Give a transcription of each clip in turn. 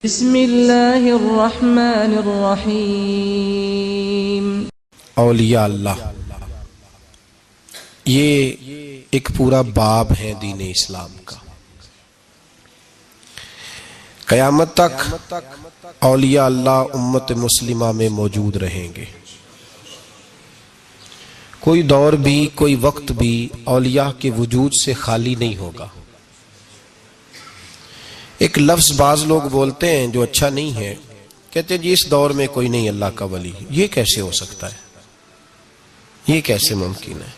بسم اللہ الرحمن الرحیم۔ اولیاء اللہ یہ ایک پورا باب ہے دین اسلام کا۔ قیامت تک اولیاء اللہ امت مسلمہ میں موجود رہیں گے۔ کوئی دور بھی کوئی وقت بھی اولیاء کے وجود سے خالی نہیں ہوگا۔ ایک لفظ بعض لوگ بولتے ہیں جو اچھا نہیں ہے، کہتے ہیں جی اس دور میں کوئی نہیں اللہ کا ولی۔ یہ کیسے ہو سکتا ہے؟ یہ کیسے ممکن ہے؟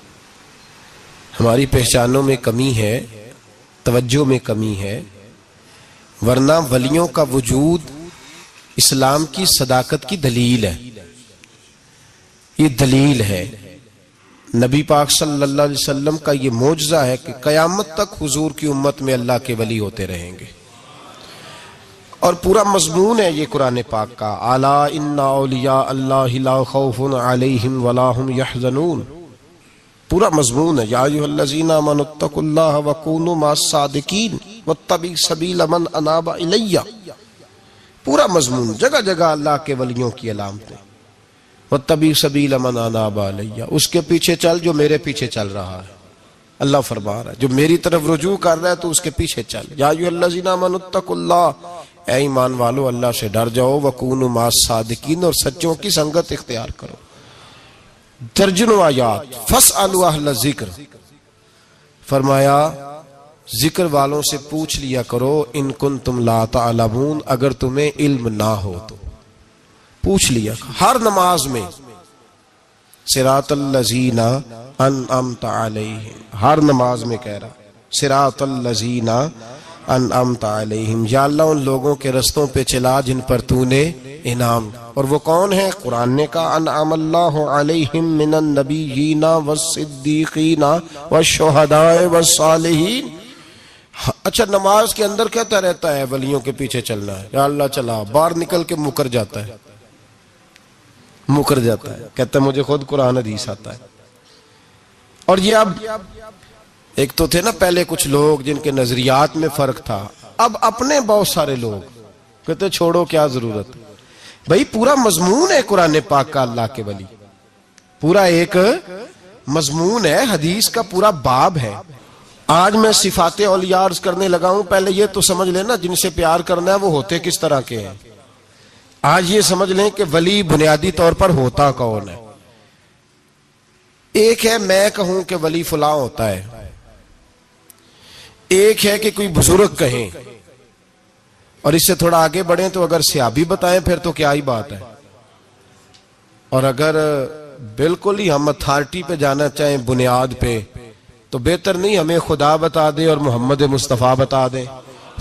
ہماری پہچانوں میں کمی ہے، توجہ میں کمی ہے، ورنہ ولیوں کا وجود اسلام کی صداقت کی دلیل ہے۔ یہ دلیل ہے۔ نبی پاک صلی اللہ علیہ وسلم کا یہ معجزہ ہے کہ قیامت تک حضور کی امت میں اللہ کے ولی ہوتے رہیں گے، اور پورا مضمون ہے یہ قرآن پاک کا۔ الا ان اولیاء اللہ لا خوف علیہم ولا هم يحزنون، پورا مضمون ہے۔ یا ایھا الذین آمنوا اتقوا اللہ وکونوا مع الصادقین واتبعوا سبیل من اناب الی، پورا مضمون، جگہ جگہ اللہ کے ولیوں کی علامتیں۔ واتبعوا سبیل من اناب الی، اس کے پیچھے چل جو میرے پیچھے چل رہا ہے۔ اللہ فرما رہا ہے جو میری طرف رجوع کر رہا ہے تو اس کے پیچھے چل۔ یا ایھا الذین آمنوا اتقوا اللہ، اے ایمان والو اللہ سے ڈر جاؤ، وکونوا مع الصادقین، اور سچوں کی سنگت اختیار کرو۔ درجنوں آیات۔ فاسألوا اہل الذکر، فرمایا ذکر والوں سے پوچھ لیا کرو، ان کنتم لا تعلمون، اگر تمہیں علم نہ ہو تو پوچھ لیا۔ ہر نماز میں صراط الذین انعمت علیہم، ہر نماز میں کہہ رہا صراط الذین انعمت علیہم، یا اللہ ان لوگوں کے رستوں پہ چلا جن پر تو نے انعام۔ اور وہ کون ہے؟ قرآن نے کہا انعم اللہ علیہم من النبیین والصدیقین والشہداء والصالحین۔ اچھا نماز کے اندر کہتا رہتا ہے ولیوں کے پیچھے چلنا ہے، یا اللہ چلا، باہر نکل کے مکر جاتا ہے، کہتا ہے مجھے خود قرآن حدیث آتا ہے۔ اور یہ اب ایک تو تھے نا پہلے کچھ لوگ جن کے نظریات میں فرق تھا، اب اپنے بہت سارے لوگ کہتے چھوڑو کیا ضرورت۔ بھئی پورا مضمون ہے قرآن پاک کا اللہ کے ولی، پورا ایک مضمون ہے، حدیث کا پورا باب ہے۔ آج میں صفات اولیاء عرض کرنے لگا ہوں، پہلے یہ تو سمجھ لینا جن سے پیار کرنا ہے وہ ہوتے کس طرح کے ہیں۔ آج یہ سمجھ لیں کہ ولی بنیادی طور پر ہوتا کون ہے۔ ایک ہے میں کہوں کہ ولی فلاں ہوتا ہے، ایک ہے کہ کوئی بزرگ کہیں، اور اس سے تھوڑا آگے بڑھیں تو اگر صحابی بتائیں پھر تو کیا ہی بات ہے، اور اگر بالکل ہی ہم اتھارٹی پہ جانا چاہیں بنیاد پہ تو بہتر نہیں ہمیں خدا بتا دے اور محمد مصطفیٰ بتا دے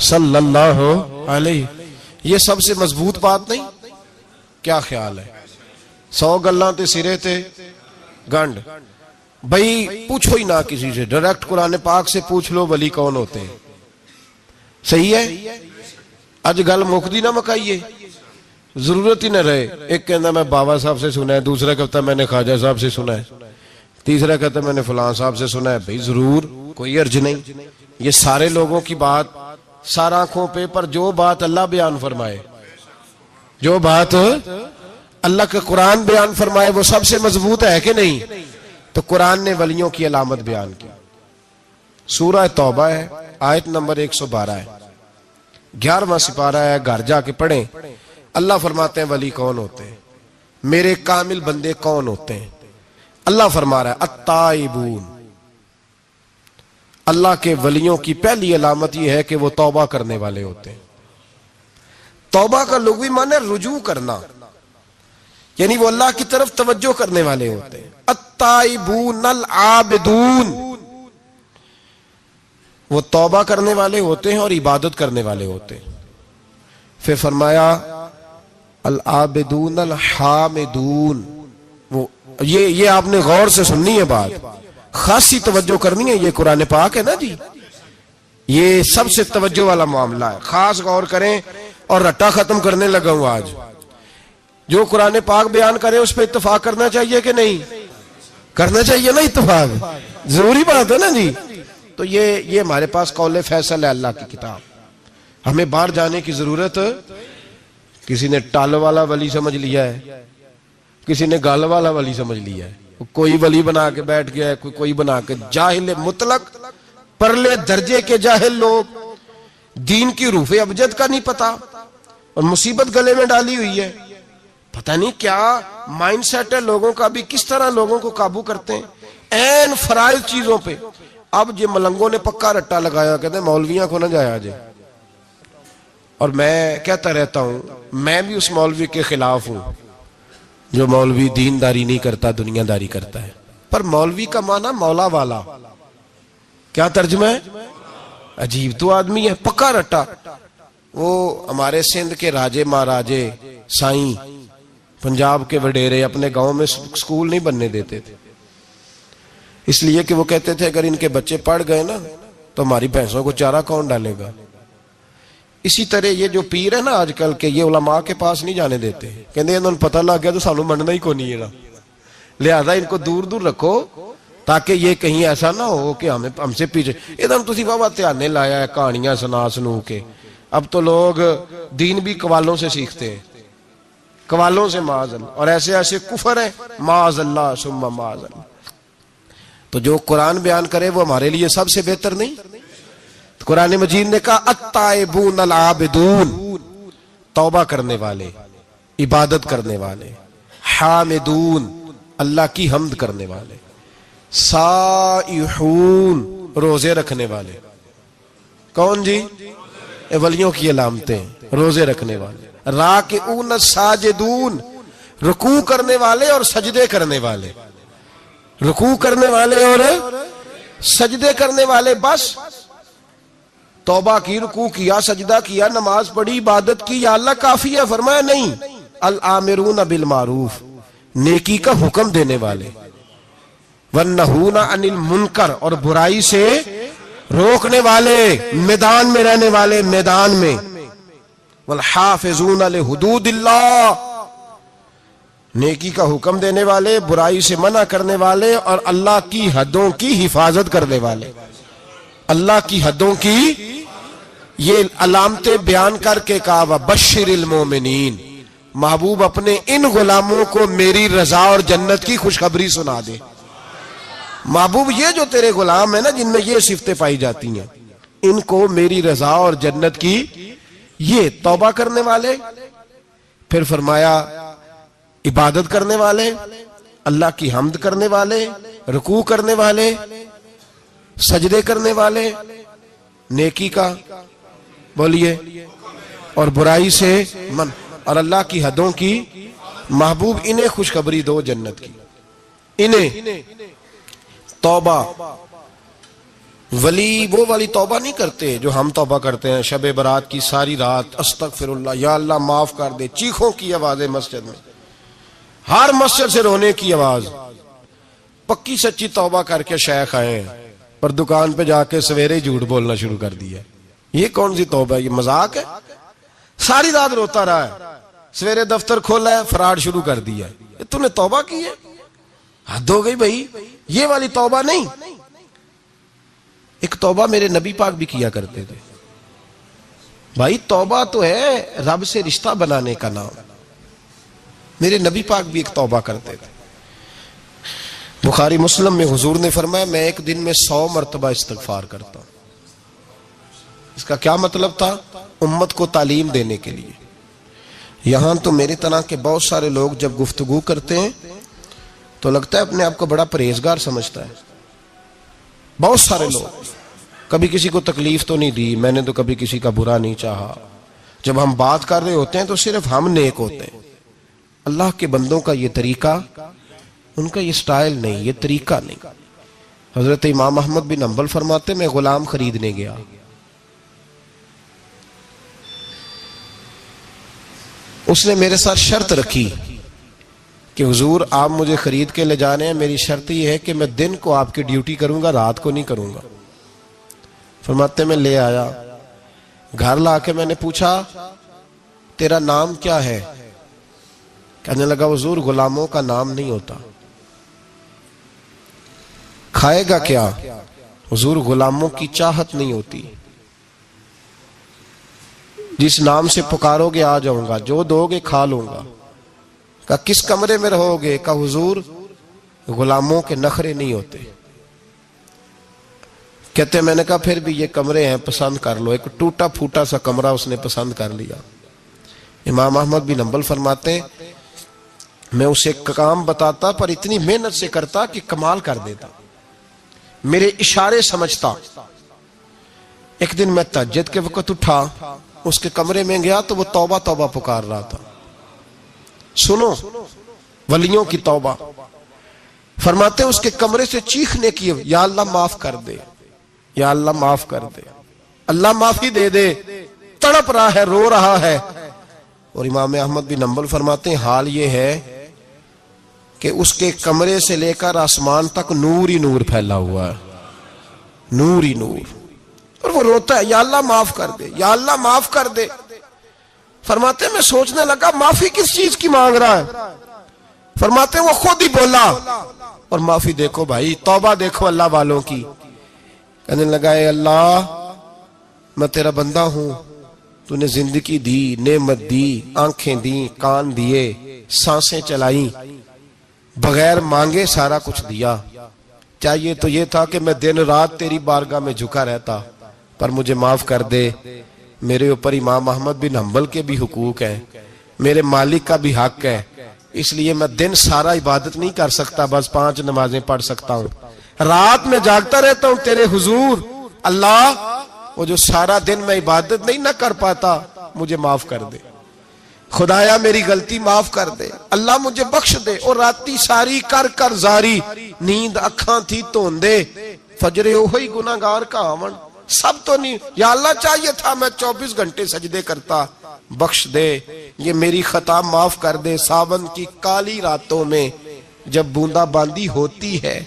صلی اللہ علیہ۔ یہ سب سے مضبوط بات نہیں؟ کیا خیال ہے؟ 100 گلاں تے سرے تے گنڈ۔ بھئی پوچھو ہی نہ کسی سے، ڈائریکٹ قرآن پاک سے پوچھ لو ولی کون ہوتے ہیں۔ صحیح ہے؟ اج گل مکدی نہ مکائیے، ضرورت ہی نہ رہے۔ ایک کہنا میں بابا صاحب سے سنا ہے، دوسرا کہتا میں نے خواجہ صاحب سے سنا ہے، تیسرا کہتا میں نے فلاں صاحب سے سنا ہے۔ بھئی ضرور، کوئی عرض نہیں۔ یہ سارے لوگوں کی بات، سارا آنکھوں پہ، پر جو بات اللہ بیان فرمائے، جو بات اللہ کے قرآن بیان فرمائے وہ سب سے مضبوط ہے کہ نہیں؟ تو قرآن نے ولیوں کی علامت بیان کی۔ سورہ توبہ ہے، آیت نمبر 112 ہے، 11واں سپارہ ہے، گھر جا کے پڑھیں۔ اللہ فرماتے ہیں ولی کون ہوتے ہیں، میرے کامل بندے کون ہوتے ہیں۔ اللہ فرما رہا ہے التائبون، اللہ کے ولیوں کی پہلی علامت یہ ہے کہ وہ توبہ کرنے والے ہوتے ہیں۔ توبہ کا لغوی معنی رجوع کرنا، یعنی وہ اللہ کی طرف توجہ کرنے والے ہوتے ہیں۔ التائبون العابدون، وہ توبہ کرنے والے ہوتے ہیں اور عبادت کرنے والے ہوتے ہیں۔ پھر فرمایا العابدون الحامدون، وہ یہ آپ نے غور سے سننی ہے بات، خاصی توجہ کرنی ہے، یہ قرآن پاک ہے نا جی، یہ سب سے توجہ والا معاملہ ہے، خاص غور کریں۔ اور رٹا ختم کرنے لگا ہوں آج، جو قرآن پاک بیان کرے اس پہ اتفاق کرنا چاہیے کہ نہیں؟ کرنا چاہیے نا اتفاق، ضروری بات ہے نا جی۔ تو یہ ہمارے پاس قول فیصل ہے اللہ کی کتاب، ہمیں باہر جانے کی ضرورت کسی نے ٹال والا ولی سمجھ لیا ہے، کسی نے گال والا ولی سمجھ لیا ہے، کوئی ولی بنا کے بیٹھ گیا ہے، کوئی بنا کے جاہل مطلق، پرلے درجے کے جاہل لوگ، دین کی روح ابجد کا نہیں پتا، اور مصیبت گلے میں ڈالی ہوئی ہے. پتہ نہیں کیا مائنڈ سیٹ ہے لوگوں کا بھی، کس طرح لوگوں کو قابو کرتے ہیں این فرائض چیزوں پہ. اب یہ ملنگوں نے پکا رٹا لگایا، کہتے ہیں مولویاں کو نہ جایا جائے. اور میں کہتا رہتا ہوں میں بھی اس مولوی کے خلاف ہوں جو مولوی دینداری نہیں کرتا، دنیا داری کرتا ہے. پر مولوی کا معنی مولا والا، کیا ترجمہ ہے؟ عجیب تو آدمی ہے، پکا رٹا. وہ ہمارے سندھ کے راجے مہاراجے سائیں، پنجاب کے وڈیرے اپنے گاؤں میں سکول نہیں بننے دیتے تھے، اس لیے کہ وہ کہتے تھے اگر ان کے بچے پڑھ گئے نا تو ہماری بھینسوں کو چارہ کون ڈالے گا. اسی طرح یہ جو پیر ہے نا آج کل کے، یہ علماء کے پاس نہیں جانے دیتے، کہتے ہیں انہوں نے پتہ لگ گیا تو سانوں مننا ہی کو نہیں ہے نا، لہذا ان کو دور دور رکھو تاکہ یہ کہیں ایسا نہ ہو کہ ہم سے پیچھے. ادھر تسی بابا تیانے لایا ہے کہانیاں سنا سنو کے. اب تو لوگ دین بھی قوالوں سے سیکھتے ہیں، قوالوں سے معاذ اللہ، اور ایسے ایسے کفر ہے معاذ اللہ ثم معاذ اللہ. تو جو قرآن بیان کرے وہ ہمارے لیے سب سے بہتر نہیں؟ قرآن مجید نے کہا التائبون العابدون، توبہ کرنے والے، عبادت کرنے والے، حامدون، اللہ کی حمد کرنے والے، سائحون، روزے رکھنے والے. کون جی؟ اے ولیوں کی علامتیں، روزے رکھنے والے. راکعون ساجدون، رکوع کرنے والے اور سجدے کرنے والے، رکوع کرنے والے اور سجدے کرنے والے. بس توبہ کی، رکوع کیا، سجدہ کیا، نماز پڑھی، عبادت کی، یا اللہ کافی ہے؟ فرمایا نہیں. الآمرون بالمعروف، نیکی کا حکم دینے والے، والنہون عن المنکر، اور برائی سے روکنے والے، میدان میں رہنے والے، میدان میں. والحافظون لحدود اللہ، نیکی کا حکم دینے والے، برائی سے منع کرنے والے، اور اللہ کی حدوں کی حفاظت کرنے والے. اللہ کی حدوں کی یہ علامتیں بیان کر کے کہا وبشر المومنین، محبوب اپنے ان غلاموں کو میری رضا اور جنت کی خوشخبری سنا دے. محبوب یہ جو تیرے غلام ہیں نا جن میں یہ صفتیں پائی جاتی ہیں، ان کو میری رضا اور جنت کی، یہ توبہ کرنے والے، پھر فرمایا عبادت کرنے والے، اللہ کی حمد کرنے والے، رکوع کرنے والے، سجدے کرنے والے، نیکی کا بولیے اور برائی سے من، اور اللہ کی حدوں کی. محبوب انہیں خوشخبری دو جنت کی. انہیں توبہ، ولی وہ والی توبہ نہیں کرتے جو ہم توبہ کرتے ہیں شب برات کی ساری رات استغفر اللہ، یا اللہ معاف کر دے، چیخوں کی آوازیں مسجد میں، ہر مسجد سے رونے کی آواز. پکی سچی توبہ کر کے شیخ آئے اور دکان پہ جا کے سویرے جھوٹ بولنا شروع کر دیا. یہ کون سی توبہ ہے؟ یہ مذاق ہے. ساری رات روتا رہا ہے، سویرے دفتر کھولا ہے فراڈ شروع کر دیا. تو نے توبہ کی ہے؟ حد ہو گئی بھائی، یہ والی توبہ نہیں. ایک توبہ میرے نبی پاک بھی کیا کرتے تھے. بھائی توبہ تو ہے رب سے رشتہ بنانے کا نام. میرے نبی پاک بھی ایک توبہ کرتے تھے. بخاری مسلم میں حضور نے فرمایا میں ایک دن میں 100 مرتبہ استغفار کرتا ہوں. اس کا کیا مطلب تھا؟ امت کو تعلیم دینے کے لیے. یہاں تو میری طرح کے بہت سارے لوگ جب گفتگو کرتے ہیں تو لگتا ہے اپنے آپ کو بڑا پرہیزگار سمجھتا ہے. بہت سارے لوگ، کبھی کسی کو تکلیف تو نہیں دی، میں نے تو کبھی کسی کا برا نہیں چاہا. جب ہم بات کر رہے ہوتے ہیں تو صرف ہم نیک ہوتے ہیں. اللہ کے بندوں کا یہ طریقہ، ان کا یہ سٹائل نہیں، یہ طریقہ نہیں. حضرت امام احمد بن حنبل فرماتے میں غلام خریدنے گیا. اس نے میرے ساتھ شرط رکھی کہ حضور آپ مجھے خرید کے لے جانے ہیں، میری شرط یہ ہے کہ میں دن کو آپ کی ڈیوٹی کروں گا، رات کو نہیں کروں گا. فرماتے میں لے آیا، گھر لا کے میں نے پوچھا تیرا نام کیا ہے؟ کہنے لگا حضور غلاموں کا نام نہیں ہوتا. کھائے گا کیا؟ حضور غلاموں کی چاہت نہیں ہوتی. جس نام سے پکارو گے آ جاؤں گا، جو دو گے کھا لوں گا۔ کہا کس کمرے میں رہو گے؟ کہا حضور غلاموں کے نخرے نہیں ہوتے۔ کہتے میں نے کہا پھر بھی یہ کمرے ہیں، پسند کر لو۔ ایک ٹوٹا پھوٹا سا کمرہ اس نے پسند کر لیا۔ امام احمد بن حنبل فرماتے ہیں میں اسے کام بتاتا پر اتنی محنت سے کرتا کہ کمال کر دیتا، میرے اشارے سمجھتا۔ ایک دن میں تہجد کے وقت اٹھا، اس کے کمرے میں گیا تو وہ توبہ توبہ پکار رہا تھا۔ سنو ولیوں کی توبہ، فرماتے اس کے کمرے سے چیخنے کی، یا اللہ معاف کر دے، یا اللہ معاف کر دے، اللہ معافی دے دے، تڑپ رہا ہے، رو رہا ہے۔ اور امام احمد بن حنبل فرماتے ہیں حال یہ ہے کہ اس کے کمرے سے لے کر آسمان تک نور ہی نور پھیلا ہوا ہے، نور ہی نور، اور وہ روتا ہے یا اللہ معاف کر دے، یا اللہ معاف کر دے۔ فرماتے ہیں میں سوچنے لگا معافی کس چیز کی مانگ رہا ہے؟ فرماتے ہیں وہ خود ہی بولا، اور معافی دیکھو بھائی، توبہ دیکھو اللہ والوں کی۔ کہنے لگا اے اللہ میں تیرا بندہ ہوں، تو نے زندگی دی، نعمت دی، آنکھیں دی، کان دیے، سانسیں چلائیں، بغیر مانگے سارا کچھ دیا۔ چاہیے تو یہ تھا کہ میں دن رات تیری بارگاہ میں جھکا رہتا، پر مجھے معاف کر دے۔ میرے اوپر امام احمد بن حنبل کے بھی حقوق ہیں، میرے مالک کا بھی حق ہے، اس لیے میں دن سارا عبادت نہیں کر سکتا، بس 5 نمازیں پڑھ سکتا ہوں، رات میں جاگتا رہتا ہوں تیرے حضور۔ اللہ وہ جو سارا دن میں عبادت نہیں نہ کر پاتا مجھے معاف کر دے، خدایا میری غلطی معاف کر دے، اللہ مجھے بخش دے۔ اور راتی ساری کر کر زاری، نیند اکھاں تھی توندے، فجر ہوئی گناہگار کا آون، سب تو نہیں، یا اللہ چاہیے تھا میں 24 گھنٹے سجدے کرتا، بخش دے، یہ میری خطا معاف کر دے۔ ساون کی کالی راتوں میں جب بوندا باندی ہوتی ہے،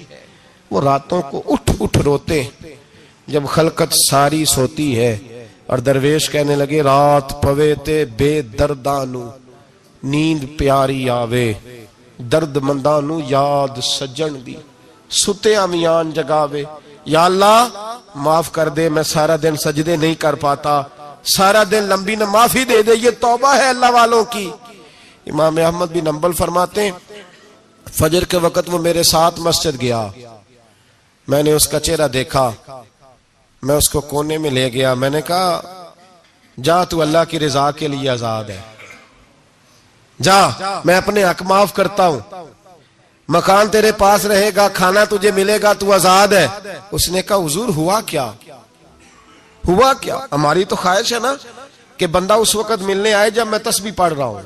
وہ راتوں کو اٹھ اٹھ روتے، جب خلقت ساری سوتی ہے، اور درویش کہنے لگے رات پوے تے بے دردانو، نیند پیاری آوے، درد مندانو یاد سجن دی، ستے امیان جگاوے۔ یا اللہ معاف کر دے، میں سارا دن سجدے نہیں کر پاتا، سارا دن لمبی نہ، معافی دے دے، یہ توبہ ہے اللہ والوں کی۔ امام احمد بن حنبل فرماتے ہیں فجر کے وقت وہ میرے ساتھ مسجد گیا، میں نے اس کا چہرہ دیکھا، میں اس کو کونے میں لے گیا، میں نے کہا جا تو اللہ کی رضا کے لیے آزاد ہے، جا میں اپنے حق معاف کرتا ہوں، مکان تیرے پاس رہے گا، کھانا تجھے ملے گا، تو آزاد ہے۔ اس نے کہا حضور ہوا کیا؟ ہوا کیا؟ ہماری تو خواہش ہے نا کہ بندہ اس وقت ملنے آئے جب میں تسبیح پڑھ رہا ہوں،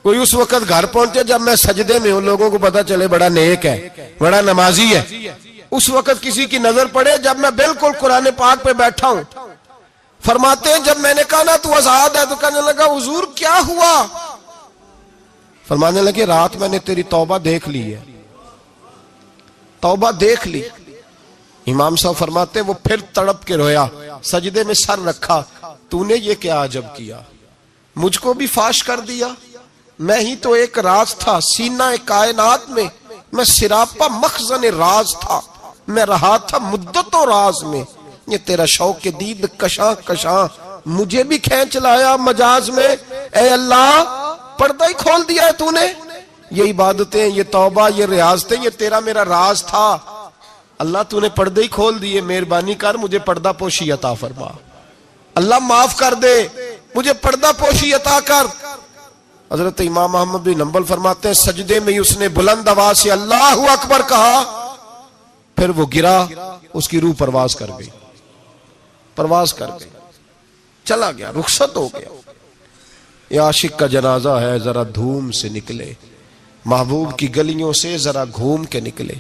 کوئی اس وقت گھر پہنچے جب میں سجدے میں ہوں، لوگوں کو پتا چلے بڑا نیک ہے، بڑا نمازی ہے۔ اس وقت کسی کی نظر پڑے جب میں بالکل قرآن پاک پہ بیٹھا ہوں۔ فرماتے ہیں جب میں نے کہا نا تو آزاد ہے، تو کہنے لگا حضور کیا ہوا؟ فرمانے لگے رات میں نے تیری توبہ دیکھ لی ہے، توبہ دیکھ لی۔ امام صاحب فرماتے ہیں وہ پھر تڑپ کے رویا، سجدے میں سر رکھا، تو نے یہ کیا عجب کیا، مجھ کو بھی فاش کر دیا، میں ہی تو ایک راز تھا سینہ کائنات میں، میں سراپا مخزن راز تھا، میں رہا تھا مدتوں راز میں، یہ تیرا شوق کے دید کشاں کشاں مجھے بھی کھینچ لایا مجاز میں۔ اے اللہ پردہ ہی کھول دیا ہے تو نے، یہ عبادتیں، یہ توبہ، یہ ریاضتیں، یہ تیرا میرا راز تھا، اللہ تو نے پردہ ہی کھول دیے، مہربانی کر مجھے پردہ پوشی عطا فرما، اللہ معاف کر دے، مجھے پردہ پوشی عطا کر۔ حضرت امام احمد بن حنبل فرماتے ہیں سجدے میں اس نے بلند آواز سے اللہ اکبر کہا، پھر وہ گرا، اس کی روح پرواز کر گئی، پرواز کر گئی، چلا گیا، رخصت ہو گیا۔ یہ عاشق کا جنازہ ہے، ذرا دھوم سے نکلے، محبوب کی گلیوں سے ذرا گھوم کے نکلے۔